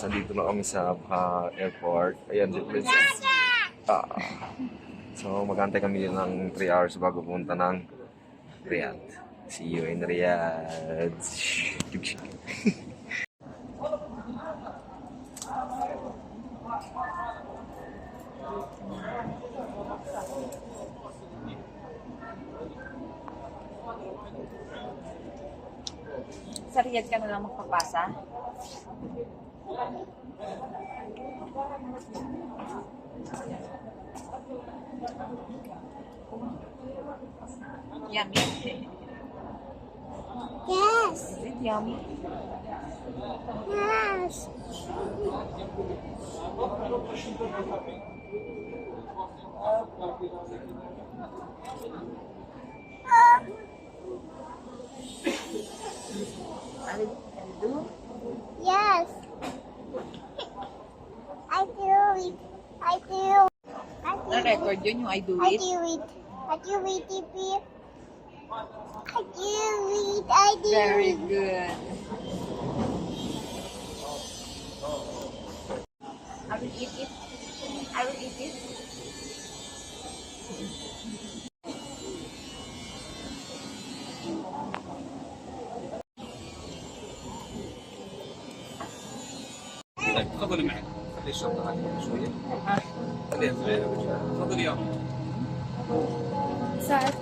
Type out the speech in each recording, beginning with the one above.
nandito na kami sa airport. Ayan, the princess. So, magantay kami din ng 3 hours bago pumunta ng Riyadh. See you in Riyadh. Sa Riyadh ka na lang magpapasa? Yummy. Yes. Is it yummy? Yes. Ano do? Yes. I do it. I do. I do it. Na-record yun yung I do I it? do it. I do it, DP. I do it. I do Very it. good. I will eat it. I will eat it. تفضلي معك. خلي الشنطة هذه شوية. خليها تفضلي يا Saan?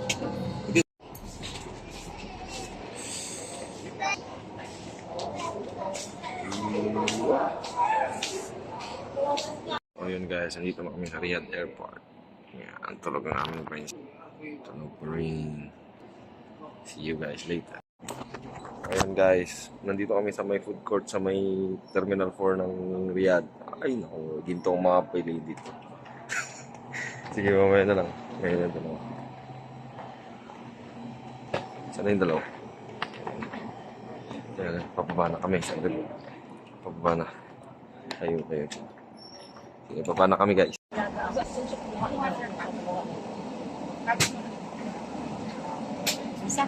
Oh yun guys, nandito na kami sa Riyadh Airport. Yan, ang tulog na namin friends. Tulog pa rin. See you guys later. Ayan guys, nandito kami sa may food court sa may Terminal 4 ng Riyadh. Ay naku, ginto ang mga pili dito. Sige, mamaya na lang. Ngayon na dalawa. Sana yung dalawa? Ayan, papaba na kami. Sandali. Papaba na. Tayo. Sige, papaba na kami guys. Isa?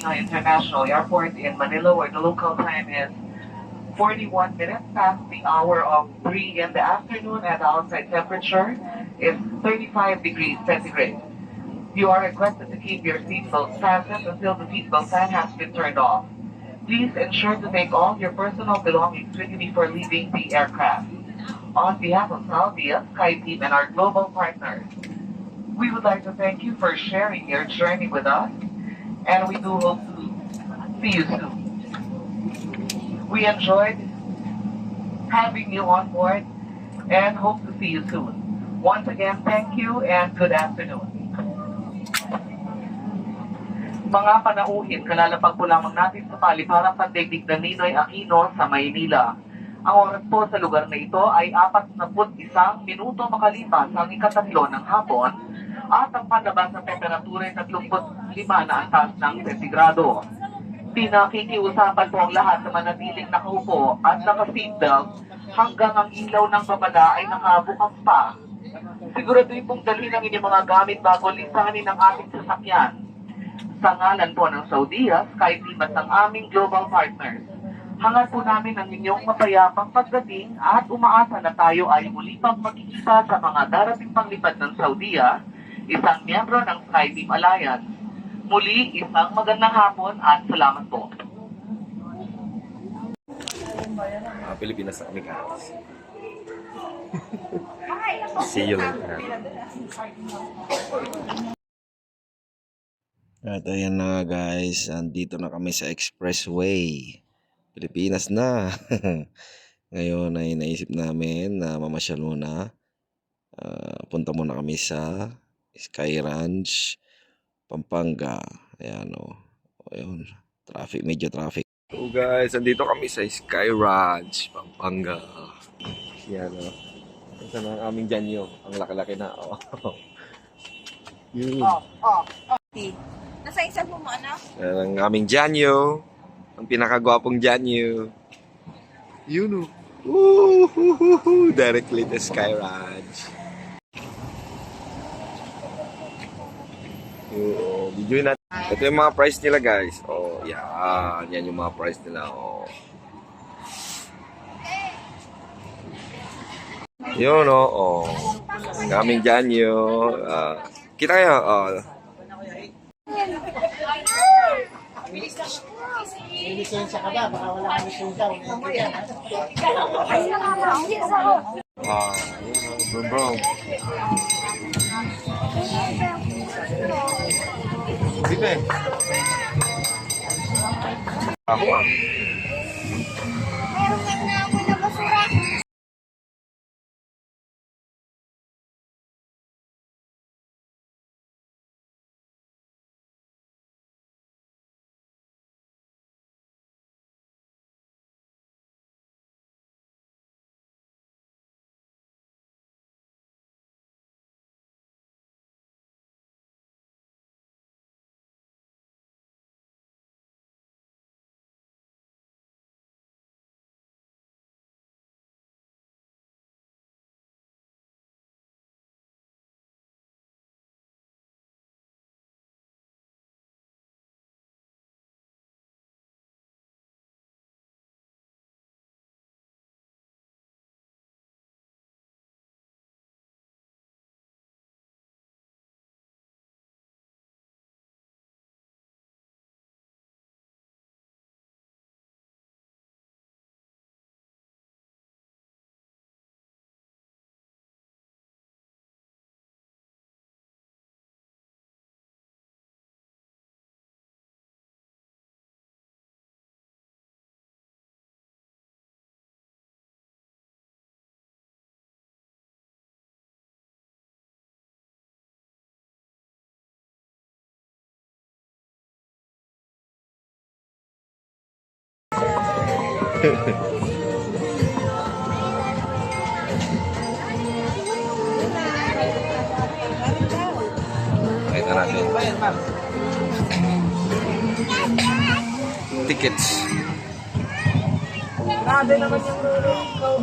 Manila International Airport in Manila, where the local time is 41 minutes past the hour of 3 in the afternoon, and the outside temperature is 35 degrees centigrade. You are requested to keep your seatbelts fastened until the seatbelt sign has been turned off. Please ensure to take all your personal belongings with you before leaving the aircraft. On behalf of Salvia, SkyTeam, and our global partners, we would like to thank you for sharing your journey with us, and we do hope to see you soon. We enjoyed having you on board and hope to see you soon. Once again, thank you and good afternoon. Mga panauhin, kalalapag po lamang natin sa paliparang pandaigdig ng Ninoy Aquino sa Maynila. Ang oras po sa lugar na ito ay 41 minuto makalipas ang ikatatlo ng hapon at ang panlabas ng temperatura ay 35 na antas ng sentigrado. Pinakikiusapan po ang lahat na manatiling nakaupo at naka-seatbelt hanggang ang ilaw ng babala ay nakabukas pa. Siguraduhin pong dalhin ang inyong mga gamit bago lisanin ang ating sasakyan. Sa ngalan po ng Saudia, SkyTeam at ng aming global partners, hangad po namin ang inyong mapayapang pagdating at umaasa na tayo ay muli pang magkikita sa mga darating panglipad ng Saudia, isang miyembro ng SkyTeam Alliance. Muli, isang magandang hapon at salamat po. Pilipinas na kami, guys. See you later. At ayan na guys, andito na kami sa Expressway. Pilipinas na. Ngayon ay naisip namin na mamasyal muna. Punta muna kami sa Sky Ranch, Pampanga. Ayan o. Ayun, traffic, medyo traffic. So guys, andito kami sa Sky Ranch, Pampanga. Yan o. Ito na ang aming janyo. Ang laki-laki na. Oh. Yun. Nasa isa po mo, ano? Yan ang aming janyo. Ang pinakagwapong janyo. Yun o. Directly to Sky Ranch. Video natin. Ito yung mga price nila guys. Oh, yan. Yan yung mga price nila. Oh. Yun o. Oh. Kaming janyo. Kita kayo. Oh. Lisensya ka ba? Baka wala kang lisensya. Yun bro. Dito eh. Ako ah. Meron na ako na basura. Pakita natin. Tickets. Grabe naman yung rulo ko.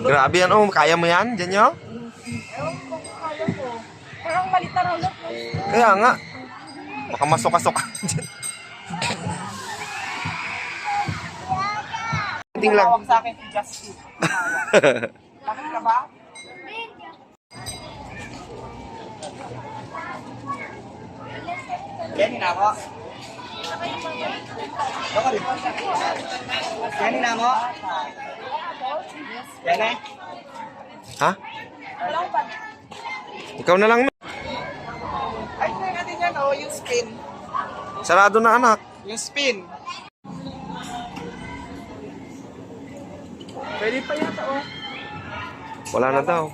Grabe yan oh. Kaya mo yan? Diyan nyo? Ewan ko kung kaya ko. Parang malita rulo ko. Kaya nga. Baka masok-asok ka dyan. Ting lang. Tumawag sa akin si Justin. Bakit ka ba? Yan na ako. Yan na mo. Yan na. Ha? Ikaw na lang. Ay, try natin yan, oh, yung spin. Sarado na anak. Yung spin. Pwede pa yata, oh. Wala na daw.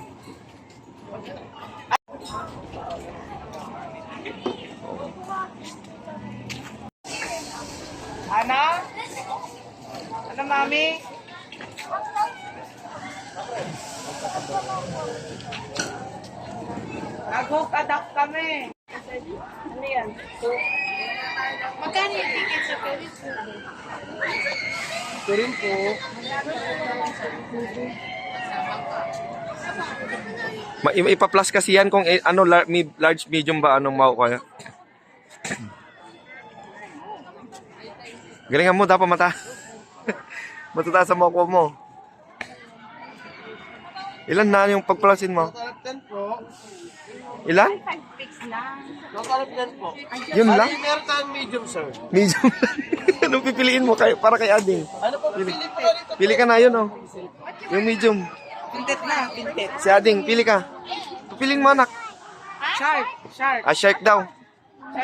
Ana? Ano, mami? Nag-hook adapt kami. Ano yan? Magkano yung ticket sa Paris? Turin po. Ipa-plus kasi yan kung ano large medium ba anong mau kaya. Galingan mo dapat mata. Matataas ang makuha mo. Ilan na yung pagplasin mo? Total 10 po. Ilan? Total 10 po. Yun lang? Meron tayong medium, sir. Medium lang. Anong pipiliin mo para kay Ading? Ano po pili po dito? Pili ka na yun oh. Yung medium. Pintet na, pintet. Si Ading, pili ka. Pipiliin mo anak. Shark, shark. Ah, shark daw.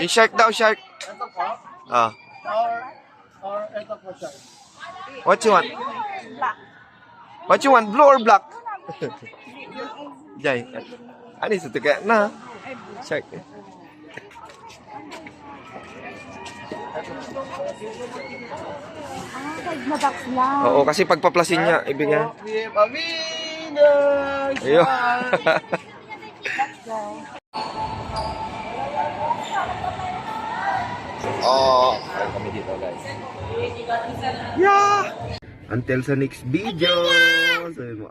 Yung shark daw, shark. Ito po. Ah. Or ito po siya. What you want? What you want? Blue or black? Jay. Ano isa kaya na? Shark. Mabox lang. Oo, kasi pagpaplasin niya, ibig niya. We have a winner! Ayun. Oh, ay kami dito guys. Yeah! Until sa next video. Sabi mo,